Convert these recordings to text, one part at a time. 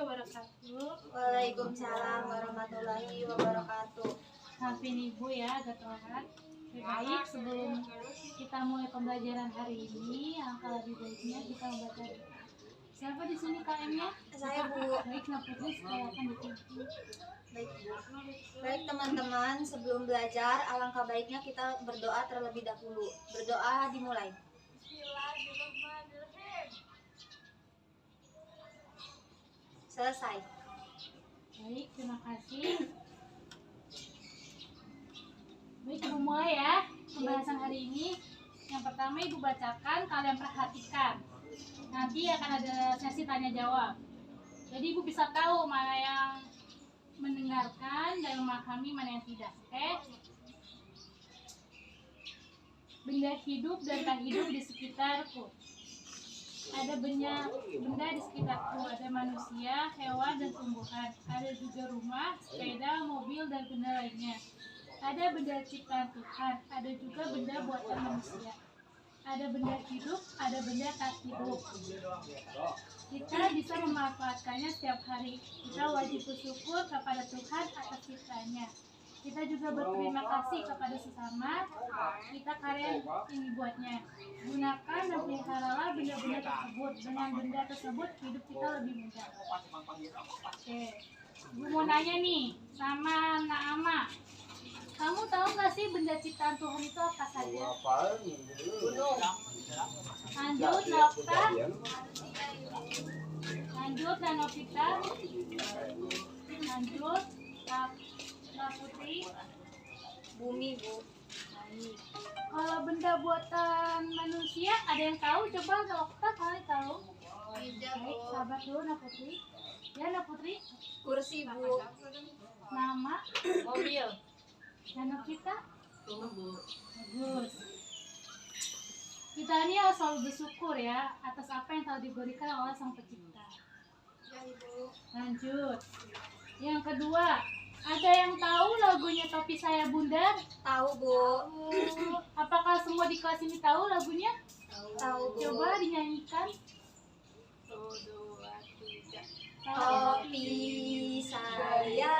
wabarakatuh. Waalaikumsalam warahmatullahi wabarakatuh. Maafin Ibu ya agak telat. Lebih baik sebelum kita mulai pembelajaran hari ini, alangkah lebih baiknya kita membaca doa. Siapa di sini KM-nya? Saya Bu. Baik, Naputri silakan dipimpin. Baik Bu. Baik teman-teman, sebelum belajar alangkah baiknya kita berdoa terlebih dahulu. Berdoa dimulai. Selesai. Baik, terima kasih. Baik, Ibu mulai ya pembahasan hari ini. Yang pertama Ibu bacakan, kalian perhatikan. Nanti akan ada sesi tanya jawab. Jadi Ibu bisa tahu mana yang mendengarkan dan memahami, mana yang tidak. Oke? Benda hidup dan tak hidup di sekitarku. Ada benda di sekitarku, ada manusia, hewan, dan tumbuhan. Ada juga rumah, sepeda, mobil, dan benda lainnya. Ada benda ciptaan Tuhan, ada juga benda buatan manusia. Ada benda hidup, ada benda tak hidup. Kita bisa memanfaatkannya setiap hari. Kita wajib bersyukur kepada Tuhan atas ciptaannya. Kita juga berterima kasih kepada sesama kita karya yang dibuatnya. Gunakan dan peliharalah benda-benda tersebut. Dengan benda tersebut hidup kita lebih mudah. Oke, Ibu mau nanya nih sama Naama. Kamu tahu nggak sih benda ciptaan Tuhan itu apa saja? Lanjut, Nokta. Lanjut, Novita. Lanjut, Putri. Bumi Bu. Baik. Kalau benda buatan manusia, ada yang tahu? Coba Nokta, kalian tahu? Baik, sahabat dulu, Putri. Ya, Putri. Kursi Bu. Nama? Mobil. Dan Novita? Rumah Bu. Bagus. Kita ini harus selalu bersyukur ya atas apa yang telah diberikan oleh Sang Pencipta. Ya Ibu. Lanjut. Yang kedua, ada yang tahu lagunya Topi Saya Bundar? Tahu Bu. Apakah semua di kelas ini tahu lagunya? Tahu Bu. Coba dinyanyikan. 1, 2, 3. Topi saya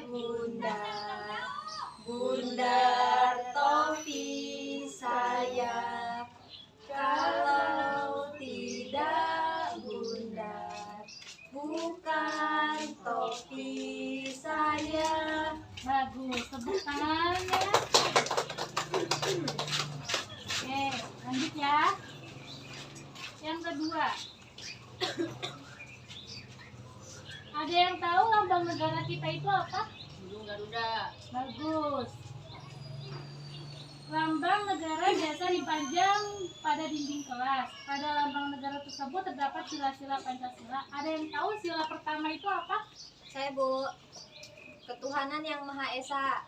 bundar, bundar topi saya. Kalau tidak bundar, bukan topi saya. Bagus, tepuk tangannya. Oke, lanjut ya. Yang kedua, ada yang tahu lambang negara kita itu apa? Burung Garuda. Bagus. Lambang negara biasa dipajang pada dinding kelas. Pada lambang negara tersebut terdapat sila-sila Pancasila. Ada yang tahu sila pertama itu apa? Saya Bu. Ketuhanan yang Maha Esa.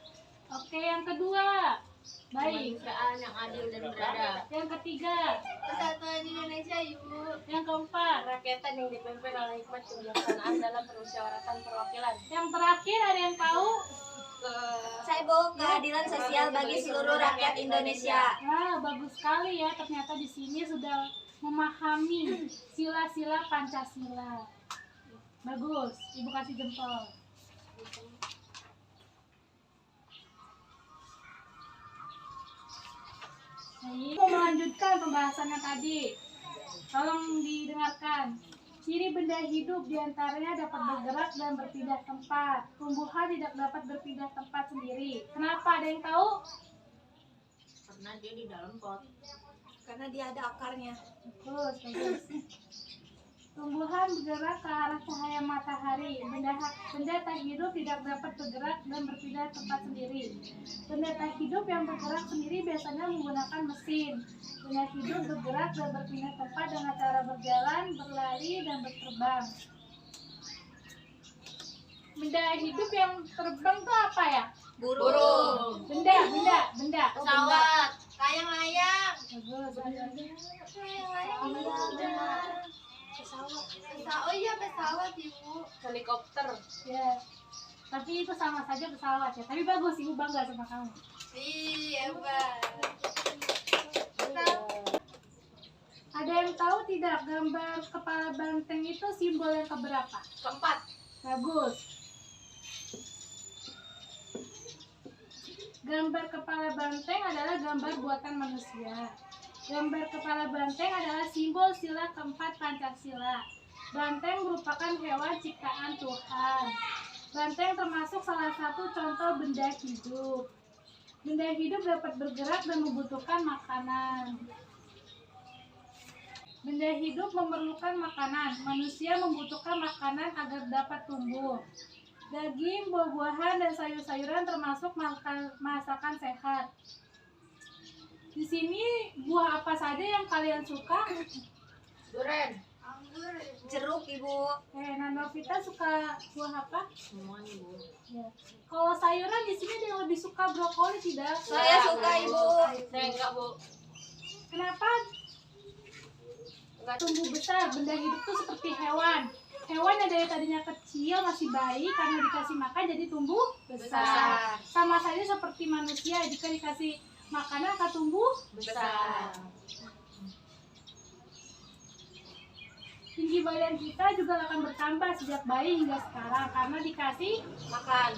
Oke, yang kedua. Baik. Kemanusiaan yang adil dan beradab. Yang ketiga. Persatuan Indonesia, Ibu. Yang keempat. Rakyatan yang dipimpin oleh hikmat kebijaksanaan dalam permusyawaratan perwakilan. Yang terakhir, ada yang tahu? Saya Bu. Keadilan sosial bagi seluruh rakyat Indonesia. Wah, bagus sekali ya. Ternyata di sini sudah memahami sila-sila Pancasila. Bagus. Ibu kasih jempol. Baik, mau melanjutkan pembahasannya tadi. Tolong didengarkan. Ciri benda hidup diantaranya dapat bergerak dan berpindah tempat. Tumbuhan tidak dapat berpindah tempat sendiri. Kenapa? Ada yang tahu? Karena dia di dalam pot. Karena dia ada akarnya. Bagus, bagus. Tumbuhan bergerak ke arah cahaya matahari. Benda tak hidup tidak dapat bergerak dan berpindah tempat sendiri. Benda tak hidup yang bergerak sendiri biasanya menggunakan mesin. Benda hidup bergerak dan berpindah tempat dengan cara berjalan, berlari, dan berterbang. Benda hidup yang terbang itu apa ya? Burung. Benda. Pesawat. Layang-layang. Bagus, Iya benar. Oh iya, pesawat, Ibu. Helikopter. ya. Tapi itu sama saja pesawat ya. Tapi bagus, Ibu bangga sama kamu. Iya, Pak. Ada yang tahu tidak gambar kepala banteng itu simbol yang keberapa? Keempat. Bagus. Gambar kepala banteng adalah gambar buatan manusia. Gambar kepala banteng adalah simbol sila keempat Pancasila. Banteng merupakan hewan ciptaan Tuhan. Banteng termasuk salah satu contoh benda hidup. Benda hidup dapat bergerak dan membutuhkan makanan. Benda hidup memerlukan makanan. Manusia membutuhkan makanan agar dapat tumbuh. Daging, buah-buahan, dan sayur-sayuran termasuk masakan sehat. Di sini buah apa saja yang kalian suka? Duren. Jeruk, Ibu. Nah, Novita suka buah apa? Semuanya, Bu. Ya. Kalau sayuran di sini ada yang lebih suka brokoli tidak? Saya suka, Ibu. Saya enggak, Bu. Kenapa? Enggak. Tumbuh besar, benda hidup itu seperti hewan. Hewan yang dari tadinya kecil masih bayi, karena dikasih makan jadi tumbuh besar. Sama saja seperti manusia, jika dikasih makanan akan tumbuh Besar. Tinggi badan kita juga akan bertambah sejak bayi hingga sekarang karena dikasih Makan.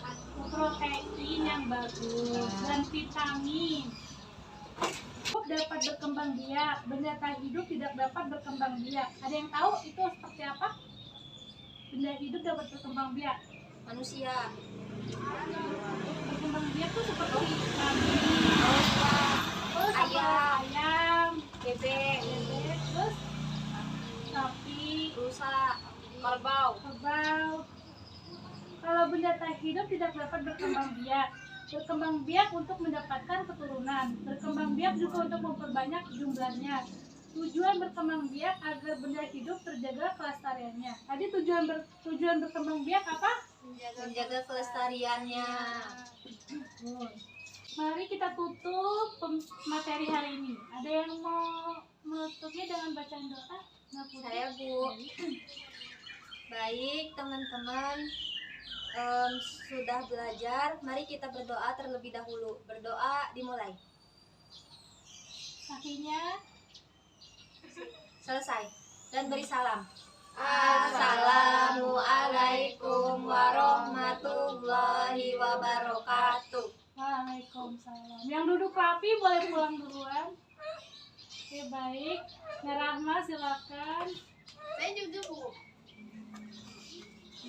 protein yang bagus dan vitamin. Hidup dapat berkembang biak, benda tak hidup tidak dapat berkembang biak. Ada yang tahu itu seperti apa? Benda hidup dapat berkembang biak. Manusia. Berkembang biak itu seperti kambing, terus ayam, Bebek, terus sapi, rusa, Kerbau. kerbau. Kalau benda tak hidup tidak dapat berkembang biak. Berkembang biak untuk mendapatkan keturunan. Berkembang biak juga untuk memperbanyak jumlahnya. Tujuan berkembang biak agar benda hidup terjaga kelestariannya. Tadi tujuan berkembang biak apa? menjaga kelestariannya. Mari kita tutup materi hari ini. Ada yang mau menutupnya dengan bacaan doa? Saya, Bu. Baik, teman-teman, sudah belajar. Mari kita berdoa terlebih dahulu. Berdoa dimulai. Kakinya Selesai. Dan beri salam. Assalamualaikum warahmatullahi wabarakatuh. Waalaikumsalam. Yang duduk rapi boleh pulang duluan. Oke, baik. Rahma silakan. Saya juga, Bu.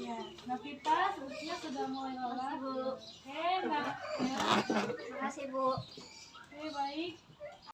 Ya, Novita sebetulnya sudah mulai lelah. Bu. Oke, nah, ya. Terima kasih, Bu. Oke, baik.